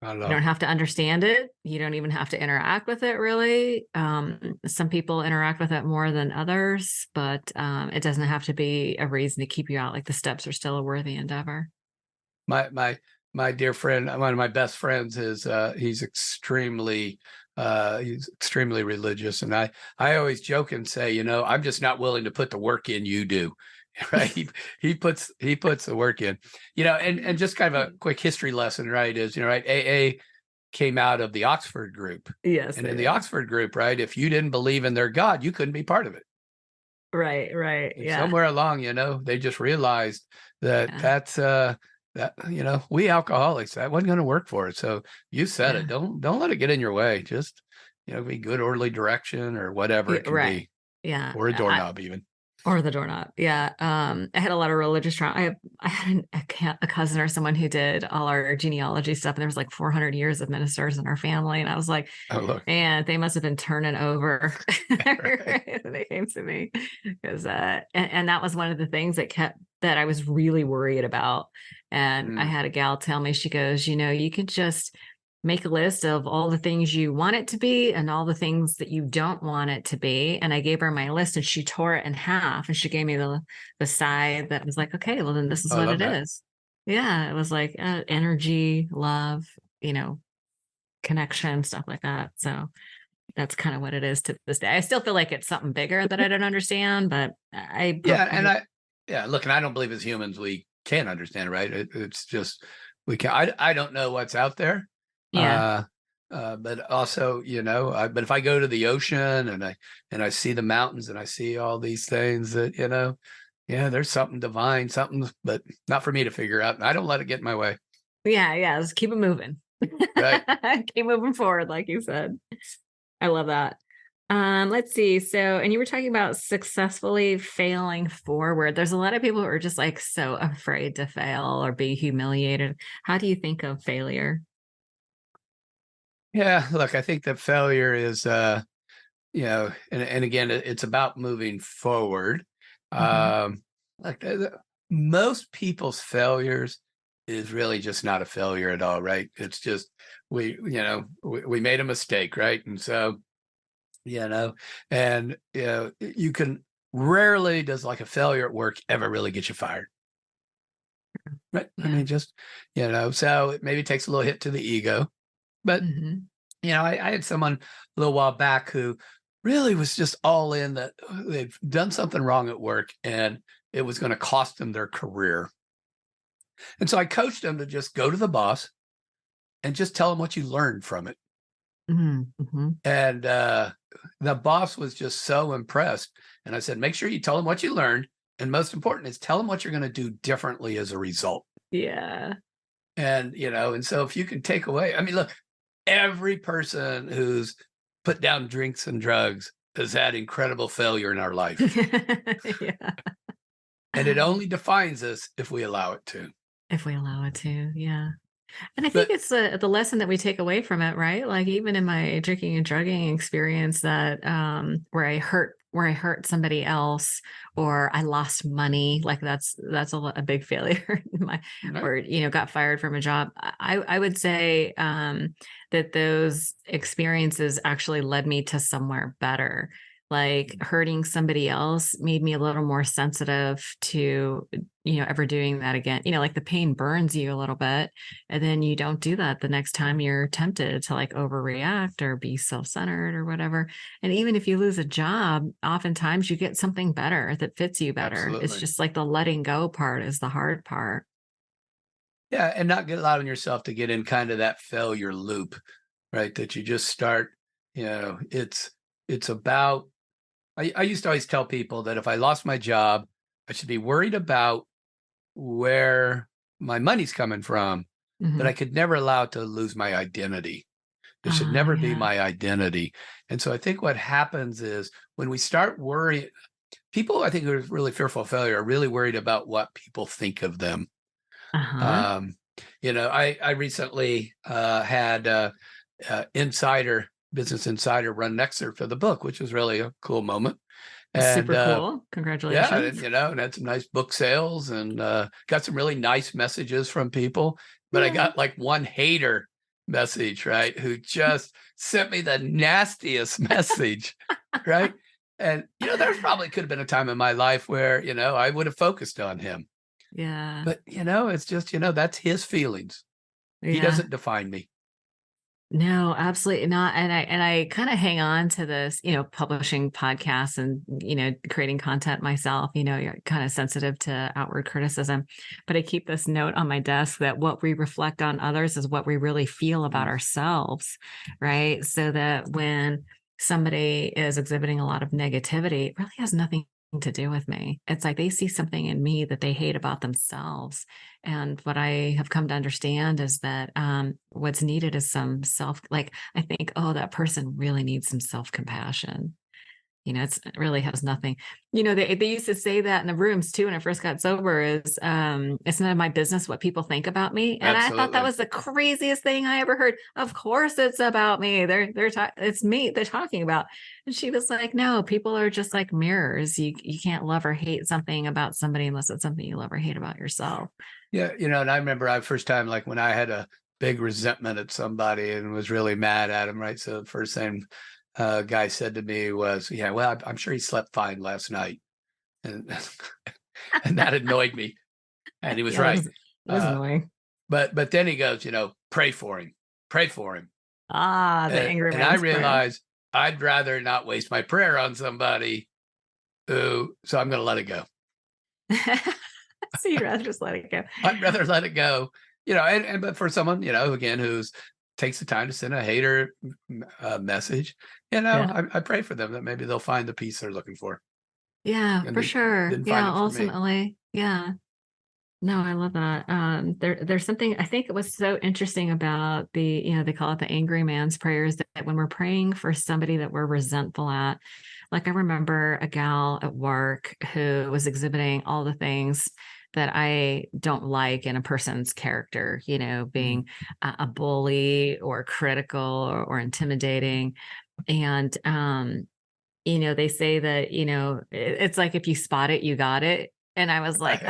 Speaker 3: understand it. You don't even have to interact with it, really. Some people interact with it more than others, but it doesn't have to be a reason to keep you out. Like the steps are still a worthy endeavor.
Speaker 2: My dear friend, one of my best friends is he's extremely religious, and I always joke and say, I'm just not willing to put the work in you do. Right. He puts the work in, and just kind of a quick history lesson, right, is, right, AA came out of the Oxford group.
Speaker 3: Yes.
Speaker 2: And in the Oxford group, right, if you didn't believe in their God, you couldn't be part of it.
Speaker 3: Right.
Speaker 2: And somewhere along, they just realized that that's we alcoholics, that wasn't going to work for it. So you said it, don't let it get in your way. Just, be good orderly direction or whatever it can be.
Speaker 3: Yeah.
Speaker 2: Or a doorknob even.
Speaker 3: Or the doorknob. Yeah. I had a lot of religious trauma. I had a cousin or someone who did all our genealogy stuff. And there was like 400 years of ministers in our family. And I was like, man, they must have been turning over. They came to me because, and that was one of the things that I was really worried about. And I had a gal tell me, she goes, you can just make a list of all the things you want it to be and all the things that you don't want it to be. And I gave her my list and she tore it in half and she gave me the side that was like, okay, well then this is what it is. Yeah. It was like energy, love, connection, stuff like that. So that's kind of what it is to this day. I still feel like it's something bigger that I don't understand, but
Speaker 2: look, and I don't believe as humans, we can't understand it, right? It's just, we can't, I don't know what's out there.
Speaker 3: Yeah.
Speaker 2: But also, but if I go to the ocean and I see the mountains and I see all these things that, there's something divine, something, but not for me to figure out. And I don't let it get in my way.
Speaker 3: Yeah. Just keep it moving.
Speaker 2: Right.
Speaker 3: Keep moving forward, like you said. I love that. Let's see. So, and you were talking about successfully failing forward. There's a lot of people who are just like so afraid to fail or be humiliated. How do you think of failure?
Speaker 2: Yeah, look, I think that failure is, and again, it's about moving forward. Like most people's failures is really just not a failure at all, right? It's just we made a mistake, right? And so, and you can rarely does like a failure at work ever really get you fired. Right. Yeah. I mean, just, so it maybe takes a little hit to the ego. But, I had someone a little while back who really was just all in that they've done something wrong at work and it was going to cost them their career. And so I coached them to just go to the boss and just tell them what you learned from it. And the boss was just so impressed. And I said, make sure you tell them what you learned. And most important is tell them what you're going to do differently as a result.
Speaker 3: Yeah.
Speaker 2: And, and so if you can take away, I mean, look, every person who's put down drinks and drugs has had incredible failure in our life.
Speaker 3: Yeah.
Speaker 2: And it only defines us if we allow it to.
Speaker 3: If we allow it to, yeah. And I think it's the lesson that we take away from it, right? Like even in my drinking and drugging experience that where I hurt somebody else or I lost money, like that's a big failure in my, or, got fired from a job. I would say that those experiences actually led me to somewhere better. like hurting somebody else made me a little more sensitive to, ever doing that again. Like the pain burns you a little bit, and then you don't do that the next time you're tempted to like overreact or be self-centered or whatever. And even if you lose a job, oftentimes you get something better that fits you better.
Speaker 2: Absolutely.
Speaker 3: It's just like the letting go part is the hard part.
Speaker 2: Yeah. And not allowing yourself to get in kind of that failure loop, right? That you just start, it's about, I used to always tell people that if I lost my job, I should be worried about where my money's coming from, but I could never allow it to lose my identity. It should never be my identity. And so I think what happens is when we start worrying, people I think who are really fearful of failure are really worried about what people think of them. I recently had Business Insider run an excerpt for the book, which was really a cool moment.
Speaker 3: And, super cool. Congratulations.
Speaker 2: Yeah, and had some nice book sales and got some really nice messages from people. But I got like one hater message, right, who just sent me the nastiest message, right? And, there probably could have been a time in my life where, I would have focused on him.
Speaker 3: Yeah.
Speaker 2: But, it's just, that's his feelings. Yeah. He doesn't define me.
Speaker 3: No, absolutely not. And I kind of hang on to this, publishing podcasts and, creating content myself, you're kind of sensitive to outward criticism, but I keep this note on my desk that what we reflect on others is what we really feel about ourselves. Right. So that when somebody is exhibiting a lot of negativity, it really has nothing to do with me. It's like they see something in me that they hate about themselves. And what I have come to understand is that what's needed is some I think, that person really needs some self-compassion. It really has nothing. They used to say that in the rooms too when I first got sober is it's none of my business what people think about me. And Absolutely. I thought that was the craziest thing I ever heard. Of course it's about me. It's me they're talking about. And she was like, no, people are just like mirrors. You can't love or hate something about somebody unless it's something you love or hate about yourself.
Speaker 2: Yeah, and I remember first time like when I had a big resentment at somebody and was really mad at him, right? So the first thing guy said to me was, well, I'm sure he slept fine last night. And and that annoyed me. And he was right.
Speaker 3: It was annoying.
Speaker 2: But then he goes, pray for him. Pray for him.
Speaker 3: The angry man.
Speaker 2: And I realized I'd rather not waste my prayer on somebody so I'm going to let it go.
Speaker 3: So you'd rather just let it go.
Speaker 2: I'd rather let it go, but for someone, again, who's takes the time to send a hater message, I pray for them that maybe they'll find the peace they're looking for.
Speaker 3: Yeah, for sure. Yeah, ultimately. Yeah. No, I love that. There's something I think it was so interesting about the, they call it the angry man's prayers, that when we're praying for somebody that we're resentful at, like I remember a gal at work who was exhibiting all the things that I don't like in a person's character, being a bully or critical or intimidating. And, they say that, it's like, if you spot it, you got it. And I was like,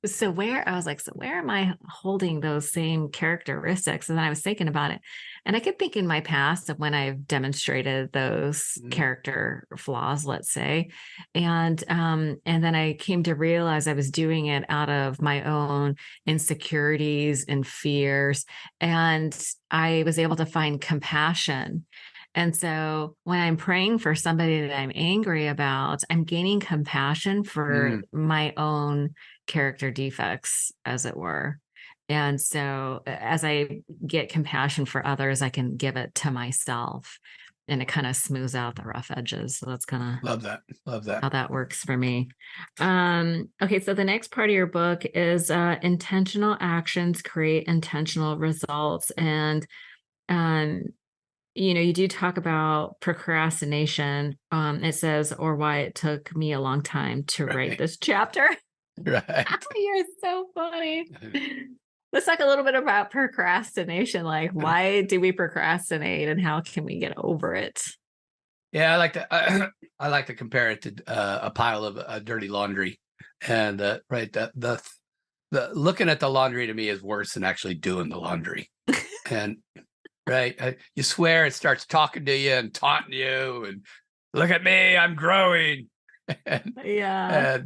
Speaker 3: so where am I holding those same characteristics? And then I was thinking about it. And I kept thinking my past of when I've demonstrated those character flaws, let's say. And then I came to realize I was doing it out of my own insecurities and fears. And I was able to find compassion. And so when I'm praying for somebody that I'm angry about, I'm gaining compassion for my own character defects, as it were. And so as I get compassion for others, I can give it to myself, and it kind of smooths out the rough edges. So that's kind of
Speaker 2: love that
Speaker 3: how that works for me. Okay. So the next part of your book is intentional actions create intentional results. And you do talk about procrastination. It says, or why it took me a long time to write this chapter.
Speaker 2: Right.
Speaker 3: You're so funny. Let's talk a little bit about procrastination. Like, why do we procrastinate and how can we get over it?
Speaker 2: Yeah, I like to compare it to a pile of dirty laundry. And the looking at the laundry to me is worse than actually doing the laundry. And right, you swear it starts talking to you and taunting you and look at me, I'm growing.
Speaker 3: Yeah.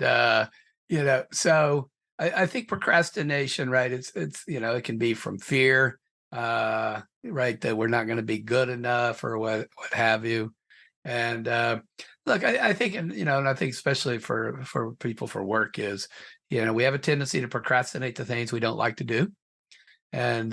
Speaker 2: And so I think procrastination, right? It's it can be from fear, right, that we're not going to be good enough or what have you. And look, I think, and I think especially for people for work is, we have a tendency to procrastinate the things we don't like to do. And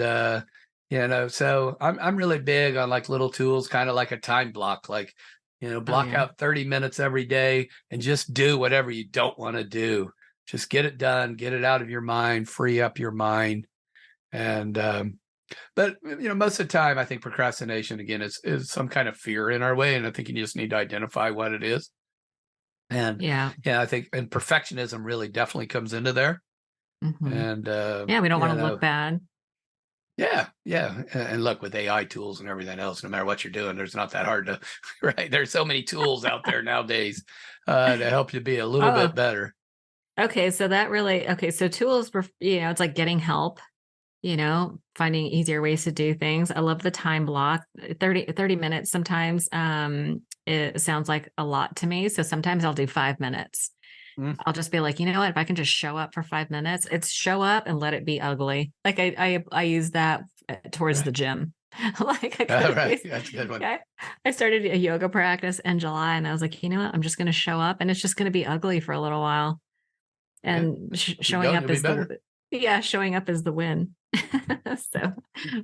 Speaker 2: so I'm really big on like little tools, kind of like a time block, like block out 30 minutes every day and just do whatever you don't want to do. Just get it done, get it out of your mind, free up your mind. And but most of the time I think procrastination again is some kind of fear in our way, and I think you just need to identify what it is. And I think, and perfectionism really definitely comes into there.
Speaker 3: Mm-hmm.
Speaker 2: And
Speaker 3: we don't want to look bad.
Speaker 2: Yeah. And look, with AI tools and everything else, no matter what you're doing, there's not that hard to, right? There's so many tools out there nowadays to help you be a little bit better.
Speaker 3: Okay. So so tools for, it's like getting help, finding easier ways to do things. I love the time block, 30 minutes. Sometimes it sounds like a lot to me. So sometimes I'll do 5 minutes. I'll just be like, you know what, if I can just show up for 5 minutes, it's show up and let it be ugly. Like I use that towards the gym. Like
Speaker 2: right. That's a good one.
Speaker 3: I started a yoga practice in July and I was like, you know what, I'm just going to show up and it's just going to be ugly for a little while. And showing up is showing up is the win. So,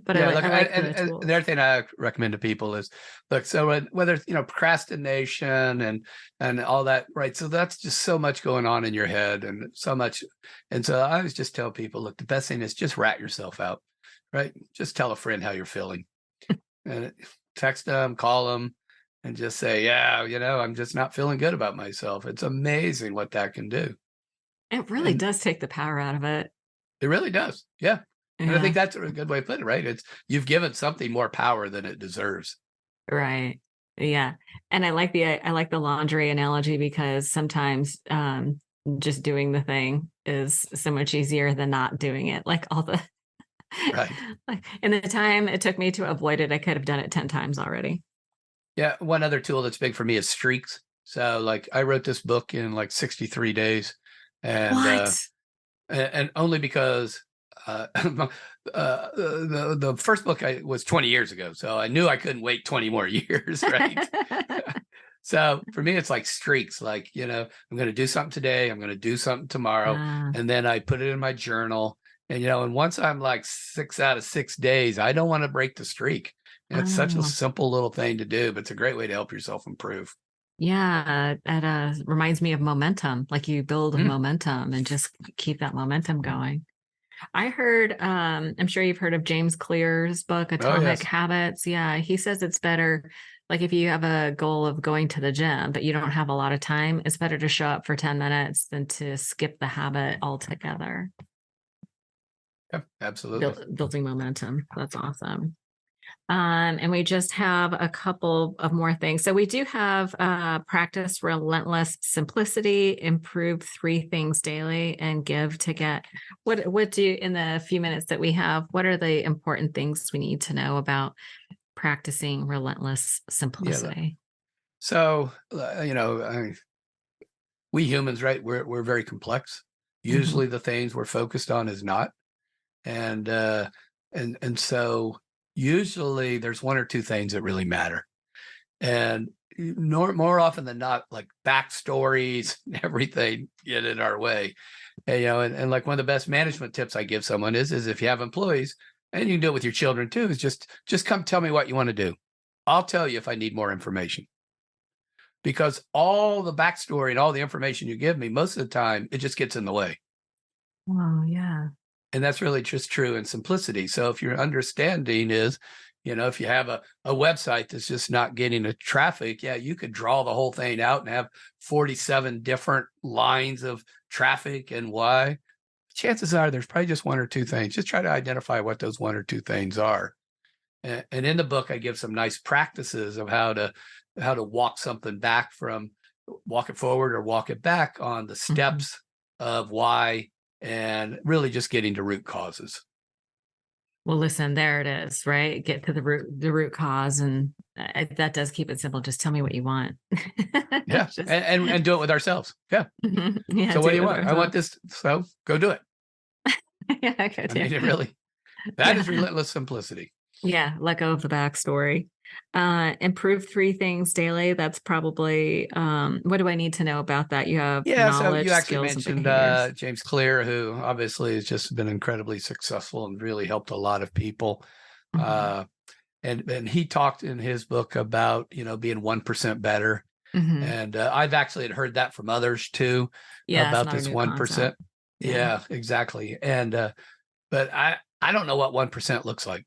Speaker 3: but I like
Speaker 2: and the other thing I recommend to people is, look, so whether it's procrastination and all that, right? So that's just so much going on in your head and so much, and so I always just tell people, look, the best thing is just rat yourself out, right? Just tell a friend how you're feeling, and text them, call them, and just say, I'm just not feeling good about myself. It's amazing what that can do.
Speaker 3: It really does take the power out of it.
Speaker 2: It really does. Yeah. And I think that's a good way to put it, right? It's you've given something more power than it deserves.
Speaker 3: Right. Yeah. And I like the laundry analogy because sometimes just doing the thing is so much easier than not doing it. Like all the
Speaker 2: right.
Speaker 3: Like in the time it took me to avoid it, I could have done it 10 times already.
Speaker 2: Yeah. One other tool that's big for me is streaks. So like I wrote this book in like 63 days. And and only because the first book was 20 years ago, so I knew I couldn't wait 20 more years, right? So for me, it's like streaks. Like I'm going to do something today, I'm going to do something tomorrow, and then I put it in my journal. And once I'm like 6 out of 6 days, I don't want to break the streak. And it's such a simple little thing to do, but it's a great way to help yourself improve.
Speaker 3: Yeah, it reminds me of momentum. Like you build momentum and just keep that momentum going. I heard, I'm sure you've heard of James Clear's book, Atomic Habits. Yeah, he says it's better, like if you have a goal of going to the gym, but you don't have a lot of time, it's better to show up for 10 minutes than to skip the habit altogether.
Speaker 2: Yeah, absolutely.
Speaker 3: Building momentum. That's awesome. And we just have a couple of more things. So we do have practice relentless simplicity, improve 3 things daily, and give to get. What do in the few minutes that we have, what are the important things we need to know about practicing relentless simplicity?
Speaker 2: So, we humans, right? We're very complex. Usually the things we're focused on is not. And so usually there's 1 or 2 things that really matter. And more often than not, like backstories and everything get in our way. And like one of the best management tips I give someone is if you have employees, and you can do it with your children too, is just come tell me what you want to do. I'll tell you if I need more information. Because all the backstory and all the information you give me, most of the time, it just gets in the way.
Speaker 3: Oh, yeah.
Speaker 2: And that's really just true in simplicity. So if your understanding is, if you have a website that's just not getting the traffic, you could draw the whole thing out and have 47 different lines of traffic and why. Chances are there's probably just 1 or 2 things. Just try to identify what those 1 or 2 things are. And in the book, I give some nice practices of how to walk something back from walk it forward or walk it back on the steps of why, and really just getting to root causes.
Speaker 3: Well, listen, there it is, right? Get to the root cause. And that does keep it simple. Just tell me what you want.
Speaker 2: Yeah. And do it with ourselves. Yeah.
Speaker 3: Yeah.
Speaker 2: So what do you want? I want this. So go do it.
Speaker 3: Yeah.
Speaker 2: I mean, it really, that is relentless simplicity.
Speaker 3: Yeah. Let go of the backstory. Improve 3 things daily. That's probably, what do I need to know about that? You have knowledge,
Speaker 2: so you actually
Speaker 3: skills,
Speaker 2: mentioned James Clear, who obviously has just been incredibly successful and really helped a lot of people. And he talked in his book about, being 1% better. And I've actually heard that from others too, about this 1%. Yeah, exactly. And but I don't know what 1% looks like.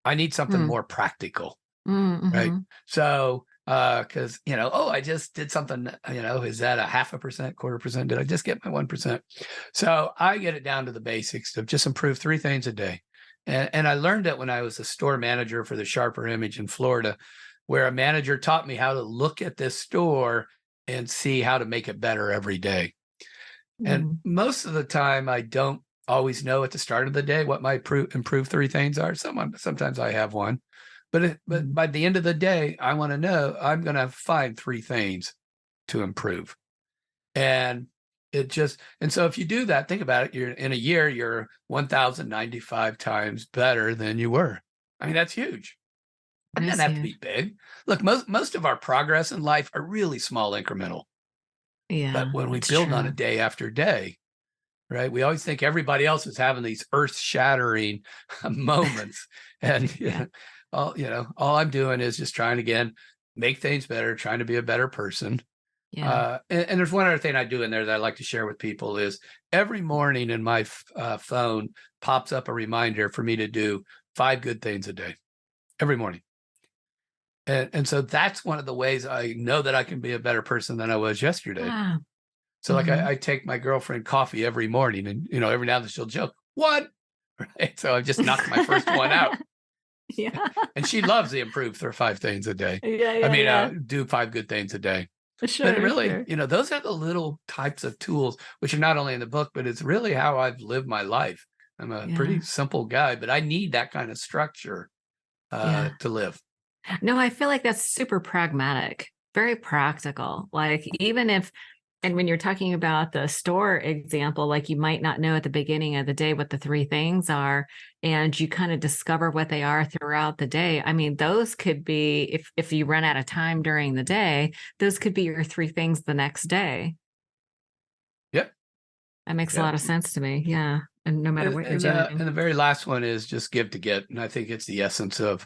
Speaker 2: I need something more practical. Right. So, because, I just did something, is that a 0.5%, 1/4%? Did I just get my 1%? So I get it down to the basics of just improve 3 things a day. And I learned it when I was a store manager for the Sharper Image in Florida, where a manager taught me how to look at this store and see how to make it better every day. And most of the time, I don't always know at the start of the day what my improve 3 things are. Sometimes I have one. But by the end of the day, I want to know I'm going to find 3 things to improve. And so if you do that, think about it, you're in a year, you're 1,095 times better than you were. I mean, that's huge. It doesn't have to be big. Look, most of our progress in life are really small, incremental.
Speaker 3: Yeah.
Speaker 2: But when we build on it day after day, right? We always think everybody else is having these earth-shattering moments. And all I'm doing is just trying to, again, make things better, trying to be a better person. And there's one other thing I do in there that I like to share with people is every morning in my phone pops up a reminder for me to do 5 good things a day, every morning. And so that's one of the ways I know that I can be a better person than I was yesterday.
Speaker 3: Wow.
Speaker 2: So like I take my girlfriend coffee every morning, and every now and then she'll joke, "What?" Right? So I've just knocked my first one out.
Speaker 3: Yeah.
Speaker 2: And she loves the improve 5 things a day. Do 5 good things a day.
Speaker 3: Sure,
Speaker 2: but really, those are the little types of tools, which are not only in the book, but it's really how I've lived my life. I'm a pretty simple guy, but I need that kind of structure to live.
Speaker 3: No, I feel like that's super pragmatic, very practical. Like and when you're talking about the store example, like you might not know at the beginning of the day what the 3 things are, and you kind of discover what they are throughout the day. I mean, those could be, if you run out of time during the day, those could be your 3 things the next day.
Speaker 2: Yep.
Speaker 3: That makes a lot of sense to me. Yeah. And no matter what you're doing.
Speaker 2: And the very last one is just give to get. And I think it's the essence of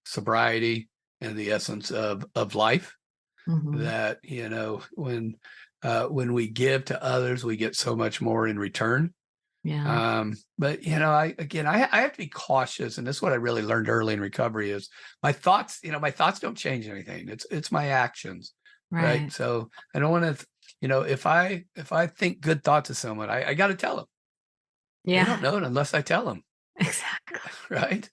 Speaker 2: sobriety and the essence of life. That when we give to others, we get so much more in return. But I have to be cautious, and this is what I really learned early in recovery is my thoughts don't change anything. It's my actions, right? So I don't want to, if I think good thoughts of someone, I got to tell them. They don't know it unless I tell them.
Speaker 3: Exactly.
Speaker 2: Right.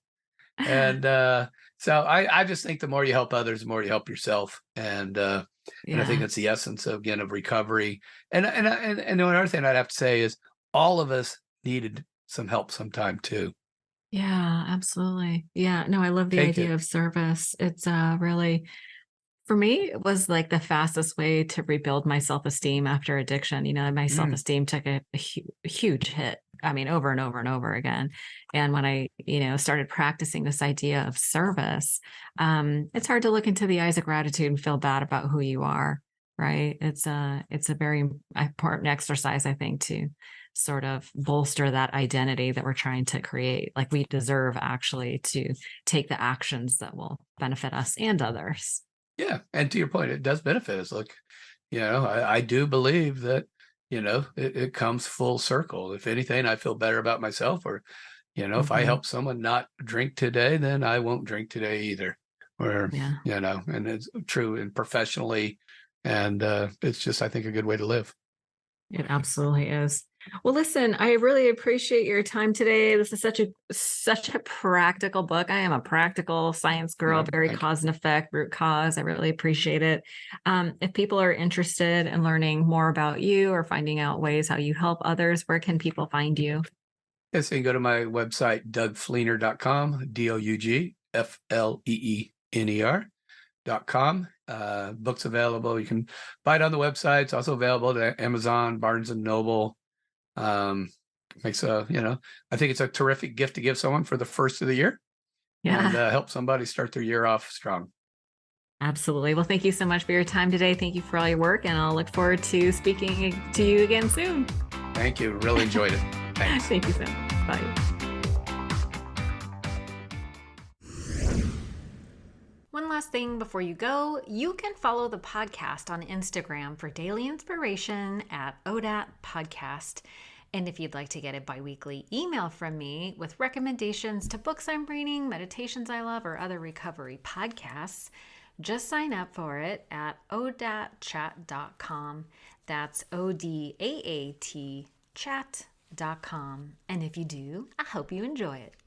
Speaker 2: And so I just think the more you help others, the more you help yourself. And I think that's the essence of recovery. And another thing I'd have to say is all of us needed some help sometime too.
Speaker 3: Yeah, absolutely. Yeah. No, I love the idea of service. It's really, for me, it was like the fastest way to rebuild my self-esteem after addiction. My self-esteem took a huge hit. I mean, over and over and over again. And when I, started practicing this idea of service, it's hard to look into the eyes of gratitude and feel bad about who you are, right? It's a very important exercise, I think, to sort of bolster that identity that we're trying to create. Like we deserve actually to take the actions that will benefit us and others.
Speaker 2: Yeah. And to your point, it does benefit us. Look, I do believe that, it comes full circle. If anything, I feel better about myself, or, if I help someone not drink today, then I won't drink today either. Or, and it's true and professionally. And it's just, I think, a good way to live.
Speaker 3: It absolutely is. Well, listen, I really appreciate your time today. This is such a practical book. I am a practical science girl, very cause and effect, root cause. I really appreciate it. If people are interested in learning more about you or finding out ways how you help others, where can people find you?
Speaker 2: Yes, you can go to my website, dougfleener.com, DOUGFLEENER.com. Books available. You can buy it on the website. It's also available to Amazon, Barnes and Noble. Makes I think it's a terrific gift to give someone for the first of the year. Yeah. And help somebody start their year off strong.
Speaker 3: Absolutely. Well, thank you so much for your time today. Thank you for all your work, and I'll look forward to speaking to you again soon.
Speaker 2: Thank you. Really enjoyed it. Thanks.
Speaker 3: Thank you so much. Bye.
Speaker 1: One last thing before you go, you can follow the podcast on Instagram for daily inspiration at ODAT Podcast. And if you'd like to get a bi-weekly email from me with recommendations to books I'm reading, meditations I love, or other recovery podcasts, just sign up for it at odatchat.com. That's ODAAT chat.com. And if you do, I hope you enjoy it.